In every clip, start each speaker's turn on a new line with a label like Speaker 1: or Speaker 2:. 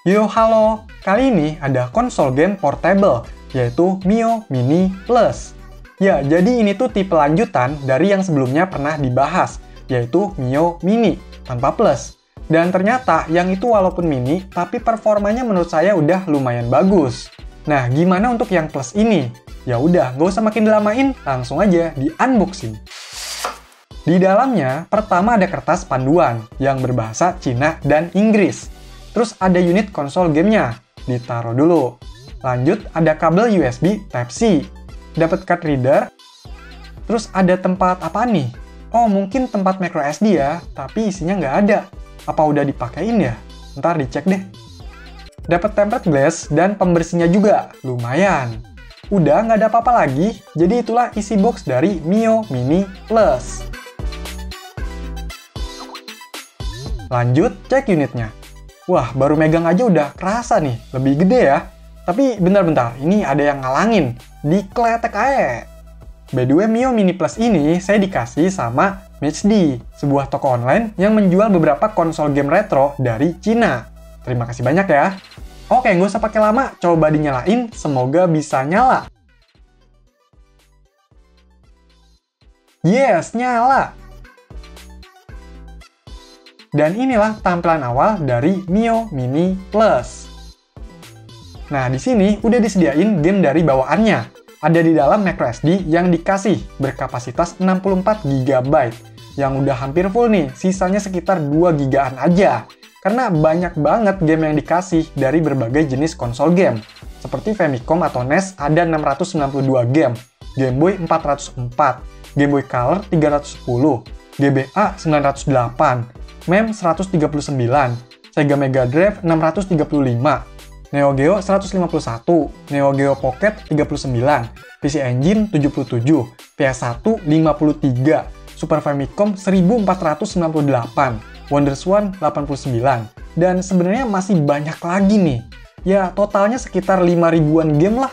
Speaker 1: Yo halo, kali ini ada konsol game portable, yaitu Mio Mini Plus. Ya, jadi ini tuh tipe lanjutan dari yang sebelumnya pernah dibahas, yaitu Mio Mini tanpa plus. Dan ternyata yang itu walaupun mini, tapi performanya menurut saya udah lumayan bagus. Nah, gimana untuk yang plus ini? Ya udah, nggak usah makin dilamain, langsung aja di unboxing. Di dalamnya, pertama ada kertas panduan yang berbahasa Cina dan Inggris. Terus ada unit konsol gamenya, ditaruh dulu. Lanjut ada kabel USB Type-C, dapat card reader. Terus ada tempat apa nih? Oh mungkin tempat micro SD ya, tapi isinya nggak ada. Apa udah dipakein ya? Ntar dicek deh. Dapat tempered glass dan pembersihnya juga, lumayan. Udah nggak ada apa-apa lagi, jadi itulah isi box dari Mio Mini Plus. Lanjut cek unitnya. Wah, baru megang aja udah kerasa nih, lebih gede ya. Tapi bentar-bentar, ini ada yang ngalangin. Dikletek aja. By the way, Mio Mini Plus ini saya dikasih sama MatchD, sebuah toko online yang menjual beberapa konsol game retro dari Cina. Terima kasih banyak ya. Oke, nggak usah pakai lama, coba dinyalain, semoga bisa nyala. Yes, nyala! Dan inilah tampilan awal dari Mio Mini Plus. Nah, di sini udah disediain game dari bawaannya. Ada di dalam microSD yang dikasih berkapasitas 64 GB. Yang udah hampir full nih, sisanya sekitar 2 GB-an aja. Karena banyak banget game yang dikasih dari berbagai jenis konsol game. Seperti Famicom atau NES ada 692 game, Game Boy 404, Game Boy Color 310, GBA 908, MEM 139, Sega Mega Drive 635, Neo Geo 151, Neo Geo Pocket 39, PC Engine 77, PS1 53, Super Famicom 1498, WonderSwan 89, dan sebenarnya masih banyak lagi nih. Ya, totalnya sekitar 5.000-an game lah.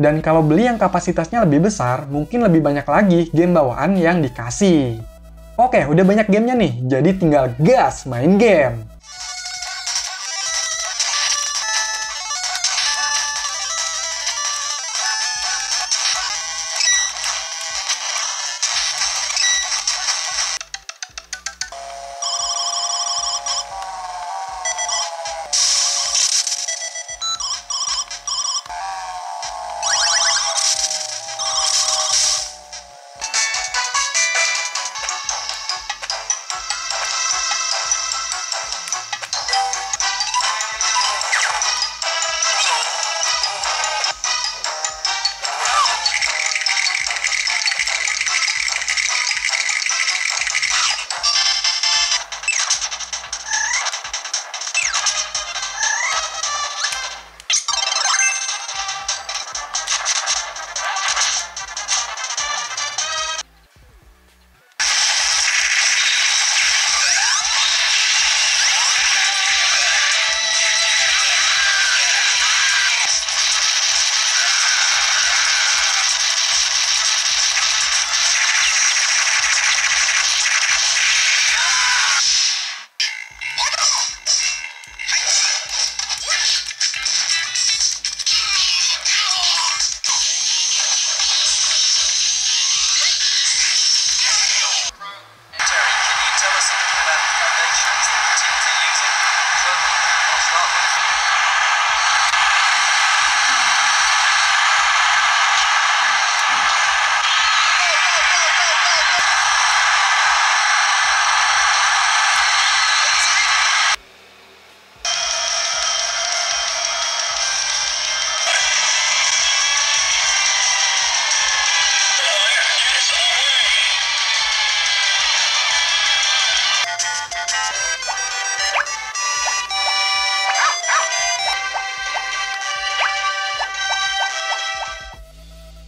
Speaker 1: Dan kalau beli yang kapasitasnya lebih besar, mungkin lebih banyak lagi game bawaan yang dikasih. Oke, udah banyak gamenya nih, jadi tinggal gas main game.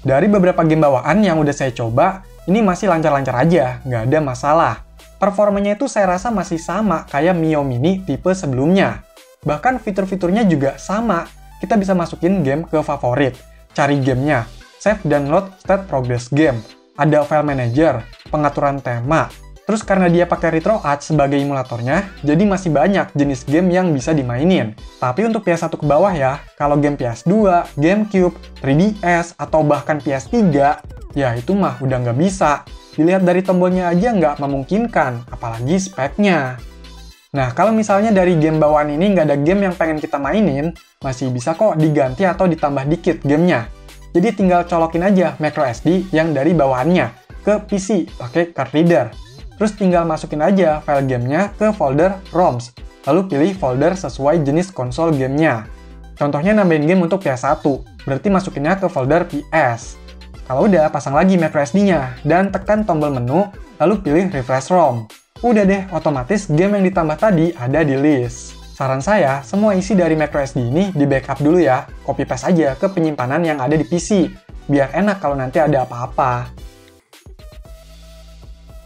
Speaker 1: Dari beberapa game bawaan yang udah saya coba, ini masih lancar-lancar aja, nggak ada masalah. Performanya itu saya rasa masih sama kayak Mio Mini tipe sebelumnya. Bahkan fitur-fiturnya juga sama, kita bisa masukin game ke favorit, cari gamenya, save download state progress game, ada file manager, pengaturan tema, Terus karena dia pakai RetroArch sebagai emulatornya, jadi masih banyak jenis game yang bisa dimainin. Tapi untuk PS1 ke bawah ya, kalau game PS2, GameCube, 3DS, atau bahkan PS3, ya itu mah udah nggak bisa. Dilihat dari tombolnya aja nggak memungkinkan, apalagi speknya. Nah, kalau misalnya dari game bawaan ini nggak ada game yang pengen kita mainin, masih bisa kok diganti atau ditambah dikit gamenya. Jadi tinggal colokin aja microSD yang dari bawaannya ke PC pakai card reader. Terus tinggal masukin aja file gamenya ke folder ROMs, lalu pilih folder sesuai jenis konsol gamenya. Contohnya nambahin game untuk PS1, berarti masukinnya ke folder PS. Kalau udah, pasang lagi microSD-nya, dan tekan tombol menu, lalu pilih refresh ROM. Udah deh, otomatis game yang ditambah tadi ada di list. Saran saya, semua isi dari microSD ini di backup dulu ya, copy paste aja ke penyimpanan yang ada di PC, biar enak kalau nanti ada apa-apa.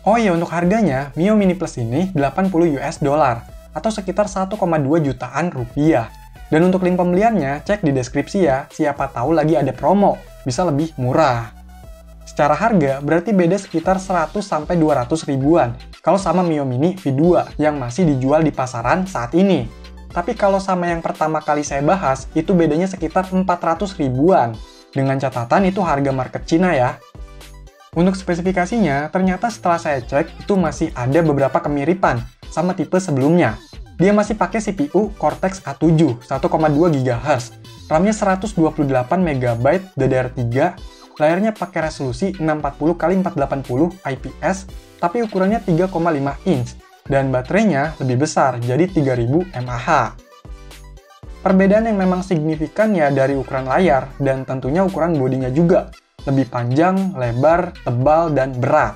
Speaker 1: Oh iya, untuk harganya, Mio Mini Plus ini 80 US dollar, atau sekitar 1,2 jutaan rupiah. Dan untuk link pembeliannya, cek di deskripsi ya, siapa tahu lagi ada promo, bisa lebih murah. Secara harga, berarti beda sekitar 100-200 ribuan, kalau sama Mio Mini V2 yang masih dijual di pasaran saat ini. Tapi kalau sama yang pertama kali saya bahas, itu bedanya sekitar 400 ribuan. Dengan catatan itu harga market Cina ya. Untuk spesifikasinya, ternyata setelah saya cek, itu masih ada beberapa kemiripan sama tipe sebelumnya. Dia masih pakai CPU Cortex A7 1,2 GHz, RAM-nya 128 MB DDR3, layarnya pakai resolusi 640x480 IPS, tapi ukurannya 3,5 inch, dan baterainya lebih besar, jadi 3000 mAh. Perbedaan yang memang signifikan ya dari ukuran layar, dan tentunya ukuran bodinya juga. Lebih panjang, lebar, tebal, dan berat.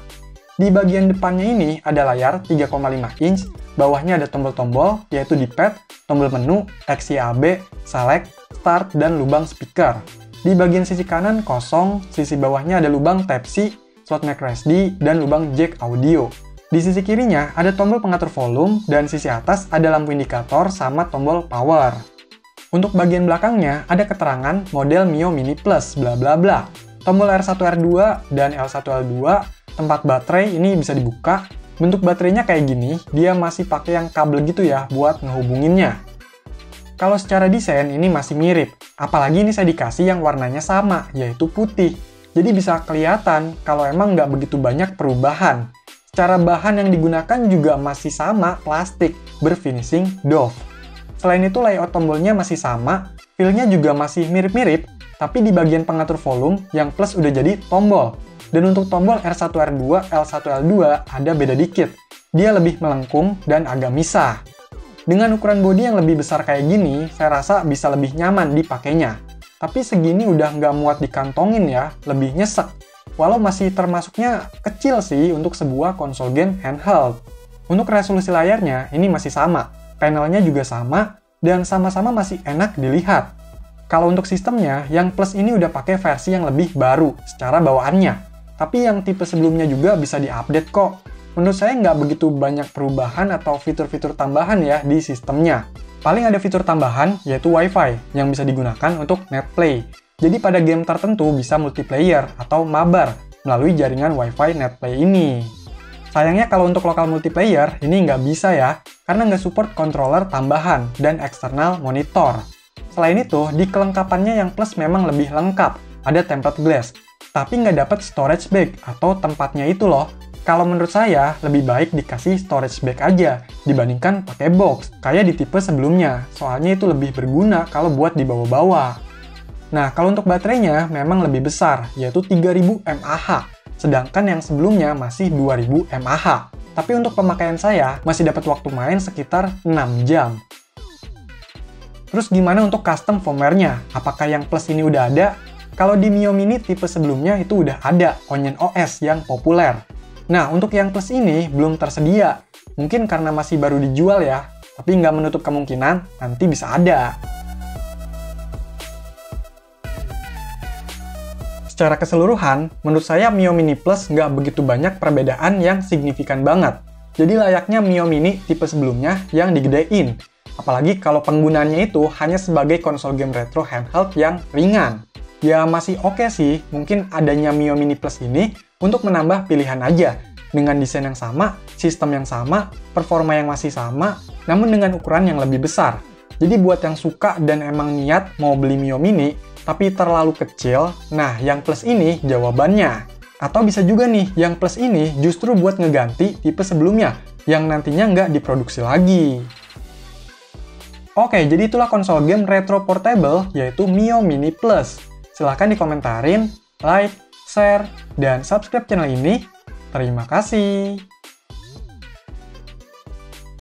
Speaker 1: Di bagian depannya ini ada layar 3,5 inch, bawahnya ada tombol-tombol, yaitu D-pad, tombol menu, XYAB, select, start, dan lubang speaker. Di bagian sisi kanan kosong, sisi bawahnya ada lubang Type-C, slot microSD, dan lubang jack audio. Di sisi kirinya ada tombol pengatur volume, dan sisi atas ada lampu indikator sama tombol power. Untuk bagian belakangnya ada keterangan model Mio Mini Plus, bla bla bla. Tombol R1, R2, dan L1, L2, tempat baterai ini bisa dibuka. Bentuk baterainya kayak gini, dia masih pakai yang kabel gitu ya buat ngehubunginnya. Kalau secara desain ini masih mirip, apalagi ini saya dikasih yang warnanya sama, yaitu putih. Jadi bisa kelihatan kalau emang nggak begitu banyak perubahan. Secara bahan yang digunakan juga masih sama, plastik, berfinishing doff. Selain itu layout tombolnya masih sama, feel-nya juga masih mirip-mirip, tapi di bagian pengatur volume, yang plus udah jadi tombol. Dan untuk tombol R1, R2, L1, L2 ada beda dikit. Dia lebih melengkung dan agak misah. Dengan ukuran bodi yang lebih besar kayak gini, saya rasa bisa lebih nyaman dipakainya. Tapi segini udah nggak muat dikantongin ya, lebih nyesek. Walau masih termasuknya kecil sih untuk sebuah konsol game handheld. Untuk resolusi layarnya, ini masih sama. Panelnya juga sama, dan sama-sama masih enak dilihat. Kalau untuk sistemnya, yang Plus ini udah pakai versi yang lebih baru secara bawaannya. Tapi yang tipe sebelumnya juga bisa diupdate kok. Menurut saya nggak begitu banyak perubahan atau fitur-fitur tambahan ya di sistemnya. Paling ada fitur tambahan, yaitu Wi-Fi, yang bisa digunakan untuk netplay. Jadi pada game tertentu bisa multiplayer atau mabar melalui jaringan Wi-Fi netplay ini. Sayangnya kalau untuk lokal multiplayer, ini nggak bisa ya, karena nggak support controller tambahan dan eksternal monitor. Selain itu, di kelengkapannya yang Plus memang lebih lengkap, ada tempered glass, tapi nggak dapat storage bag atau tempatnya itu loh. Kalau menurut saya, lebih baik dikasih storage bag aja, dibandingkan pakai box, kayak di tipe sebelumnya, soalnya itu lebih berguna kalau buat dibawa-bawa. Nah, kalau untuk baterainya memang lebih besar, yaitu 3000 mAh, sedangkan yang sebelumnya masih 2000 mAh. Tapi untuk pemakaian saya, masih dapat waktu main sekitar 6 jam. Terus gimana untuk custom firmware-nya? Apakah yang Plus ini udah ada? Kalau di Mio Mini tipe sebelumnya itu udah ada Onion OS yang populer. Nah, untuk yang Plus ini belum tersedia. Mungkin karena masih baru dijual ya, tapi nggak menutup kemungkinan nanti bisa ada. Secara keseluruhan, menurut saya Mio Mini Plus nggak begitu banyak perbedaan yang signifikan banget. Jadi layaknya Mio Mini tipe sebelumnya yang digedein. Apalagi kalau penggunaannya itu hanya sebagai konsol game retro handheld yang ringan. Ya masih oke sih, mungkin adanya Mio Mini Plus ini untuk menambah pilihan aja. dengan desain yang sama, sistem yang sama, performa yang masih sama, namun dengan ukuran yang lebih besar. Jadi buat yang suka dan emang niat mau beli Mio Mini, tapi terlalu kecil, nah yang plus ini jawabannya. Atau bisa juga nih, yang plus ini justru buat ngeganti tipe sebelumnya, yang nantinya nggak diproduksi lagi. Oke, jadi itulah konsol game retro portable, yaitu Mio Mini Plus. Silahkan dikomentarin, like, share, dan subscribe channel ini. Terima kasih.